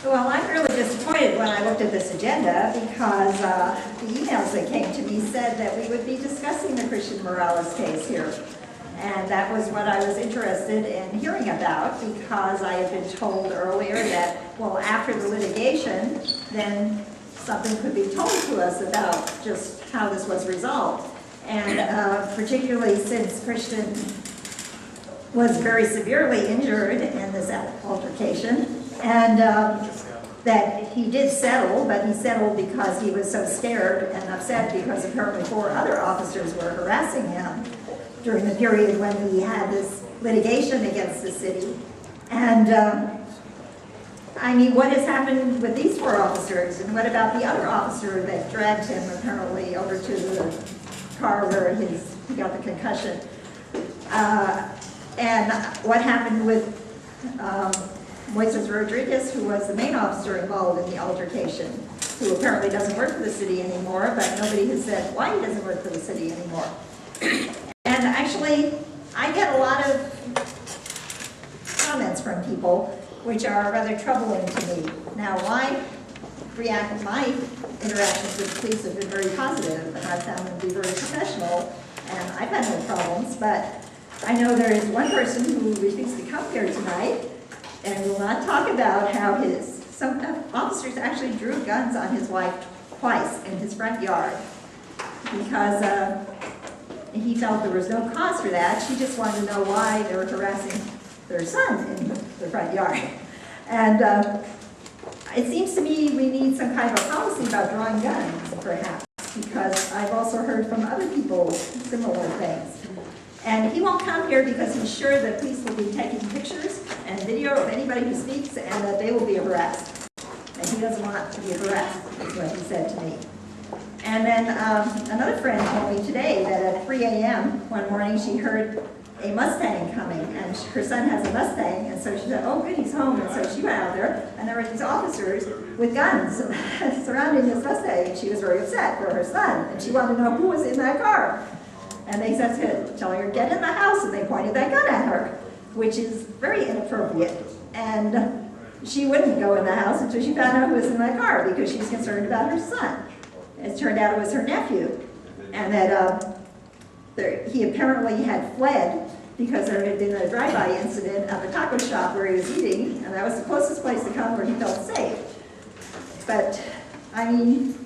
Well, I'm really disappointed when I looked at this agenda because the emails that came to me said that we would be discussing the Christian Morales case here. And that was what I was interested in hearing about because I had been told earlier that, well, after the litigation, then something could be told to us about just how this was resolved. And particularly since Christian was very severely injured in this altercation, and that he did settle, but he settled because he was so scared and upset because apparently 4 other officers were harassing him during the period when he had this litigation against the city. And I mean, what has happened with these 4 officers, and what about the other officer that dragged him apparently over to the car where he got the concussion? And what happened with Moises Rodriguez, who was the main officer involved in the altercation, who apparently doesn't work for the city anymore, but nobody has said why he doesn't work for the city anymore. And actually, I get a lot of comments from people which are rather troubling to me. Now, my interactions with the police have been very positive, and I've found them to be very professional, and I've had no problems, but I know there is one person who refused to come here tonight and will not talk about how some officers actually drew guns on his wife twice in his front yard because he felt there was no cause for that. She just wanted to know why they were harassing their son in the front yard. And it seems to me we need some kind of a policy about drawing guns, perhaps, because I've also heard from other people similar things. And he won't come here because he's sure that police will be taking pictures and video of anybody who speaks and that they will be harassed. And he doesn't want to be harassed, is what he said to me. And then another friend told me today that at 3 a.m. one morning she heard a Mustang coming, and her son has a Mustang, and so she said, oh good, he's home, and so she went out there, and there were these officers with guns surrounding his Mustang, and she was very upset for her son, and she wanted to know who was in that car. And they said, telling her, get in the house, and they pointed that gun at her, which is very inappropriate. And she wouldn't go in the house until she found out who was in that car, because she was concerned about her son. It turned out it was her nephew, and that he apparently had fled because there had been a drive-by incident at the taco shop where he was eating, and that was the closest place to come where he felt safe. But, I mean,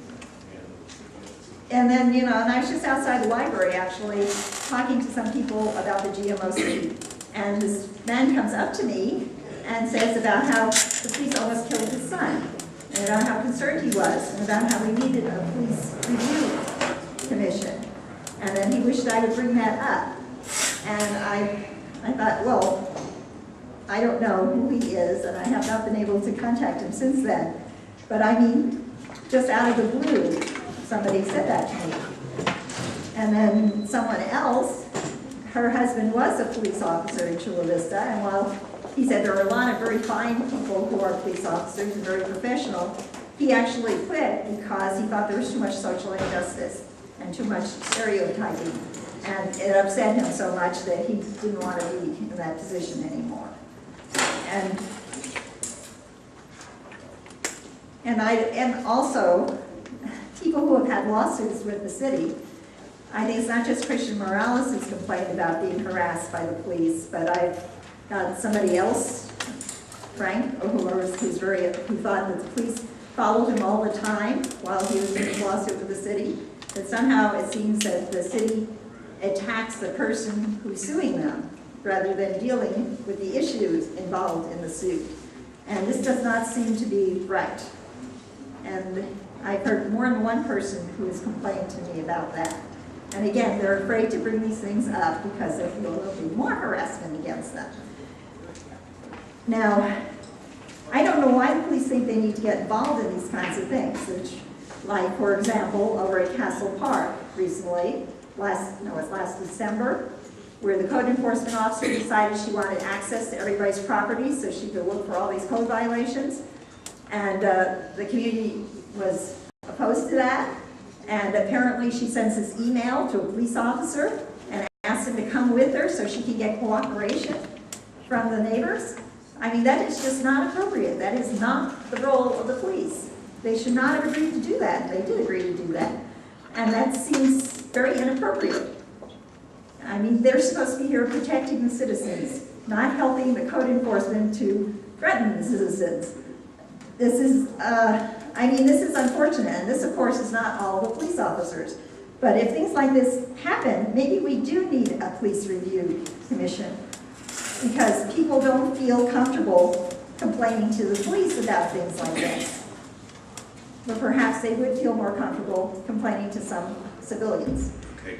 and then, you know, and I was just outside the library, actually, talking to some people about the GMO seed. And this man comes up to me and says about how the police almost killed his son, and about how concerned he was, and about how we needed a police review commission. And then he wished I would bring that up. And I thought, well, I don't know who he is, and I have not been able to contact him since then. But I mean, just out of the blue, somebody said that to me. And then someone else, her husband was a police officer in Chula Vista, and while he said there are a lot of very fine people who are police officers and very professional, he actually quit because he thought there was too much social injustice and too much stereotyping. And it upset him so much that he didn't want to be in that position anymore. And also, people who have had lawsuits with the city, I think it's not just Christian Morales who's complained about being harassed by the police, but I've got somebody else, Frank, or who thought that the police followed him all the time while he was in his lawsuit with the city. That somehow it seems that the city attacks the person who's suing them rather than dealing with the issues involved in the suit. And this does not seem to be right. And I've heard more than one person who has complained to me about that. And again, they're afraid to bring these things up because they feel there'll be more harassment against them. Now, I don't know why the police think they need to get involved in these kinds of things, which, like, for example, over at Castle Park recently, last December, where the code enforcement officer decided she wanted access to everybody's property so she could look for all these code violations. And the community was opposed to that. And apparently she sends this email to a police officer and asks him to come with her so she can get cooperation from the neighbors. I mean, that is just not appropriate. That is not the role of the police. They should not have agreed to do that. They did agree to do that. And that seems very inappropriate. I mean, they're supposed to be here protecting the citizens, not helping the code enforcement to threaten the citizens. This is, this is unfortunate, and this, of course, is not all the police officers. But if things like this happen, maybe we do need a police review commission, because people don't feel comfortable complaining to the police about things like this. But perhaps they would feel more comfortable complaining to some civilians. Okay.